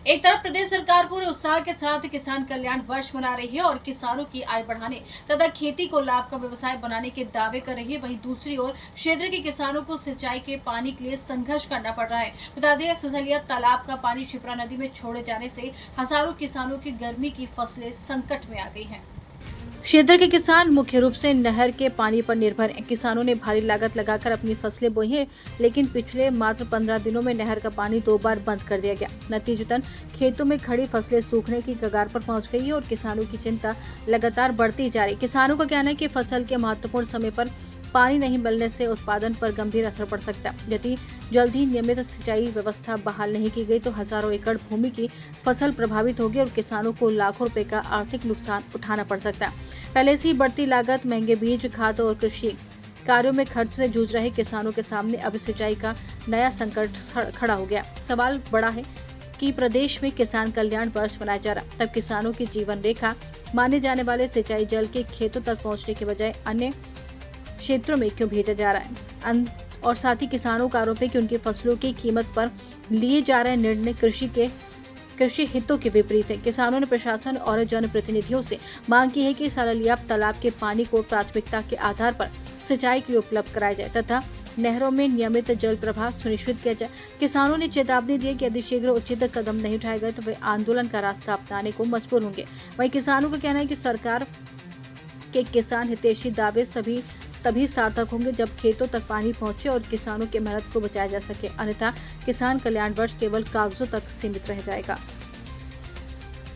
एक तरफ प्रदेश सरकार पूरे उत्साह के साथ किसान कल्याण वर्ष मना रही है और किसानों की आय बढ़ाने तथा खेती को लाभ का व्यवसाय बनाने के दावे कर रही है, वहीं दूसरी ओर क्षेत्र के किसानों को सिंचाई के पानी के लिए संघर्ष करना पड़ रहा है। बता दें, सलसिया तालाब का पानी शिप्रा नदी में छोड़े जाने से हजारों किसानों की गर्मी की फसलें संकट में आ गई हैं। क्षेत्र के किसान मुख्य रूप से नहर के पानी पर निर्भर हैं। किसानों ने भारी लागत लगाकर अपनी फसलें बोई हैं, लेकिन पिछले मात्र 15 दिनों में नहर का पानी 2 बार बंद कर दिया गया। नतीजतन खेतों में खड़ी फसलें सूखने की कगार पर पहुंच गई है और किसानों की चिंता लगातार बढ़ती जा रही है। किसानों का कहना है कि फसल के महत्वपूर्ण समय पर पानी नहीं मिलने से उत्पादन पर गंभीर असर पड़ सकता है। यदि जल्द ही नियमित सिंचाई व्यवस्था बहाल नहीं की गई तो हजारों एकड़ भूमि की फसल प्रभावित होगी और किसानों को लाखों रुपए का आर्थिक नुकसान उठाना पड़ सकता है। पहले से ही बढ़ती लागत, महंगे बीज, खाद और कृषि कार्यों में खर्च से जूझ रहे किसानों के सामने अब सिंचाई का नया संकट खड़ा हो गया। सवाल बड़ा है कि प्रदेश में किसान कल्याण वर्ष मनाया जा रहा, तब किसानों की जीवन रेखा माने जाने वाले सिंचाई जल के खेतों तक पहुंचने के बजाय अन्य क्षेत्रों में क्यों भेजा जा रहा है। और साथ ही किसानों का आरोप है कि उनकी फसलों की कीमत पर लिए जा रहे निर्णय कृषि हितों के विपरीत है। किसानों ने प्रशासन और जनप्रतिनिधियों से मांग की है कि सलसिया तालाब के पानी को प्राथमिकता के आधार पर सिंचाई के लिए उपलब्ध कराया जाए तथा नहरों में नियमित जल प्रवाह सुनिश्चित किया जाए। किसानों ने चेतावनी दी कि यदि शीघ्र उचित कदम नहीं उठाए गए तो वे आंदोलन का रास्ता अपनाने को मजबूर होंगे। वहीं किसानों का कहना है कि सरकार के किसान हितैषी दावे तभी सार्थक होंगे जब खेतों तक पानी पहुंचे और किसानों की मेहनत को बचाया जा सके, अन्यथा किसान कल्याण वर्ष केवल कागजों तक सीमित रह जाएगा।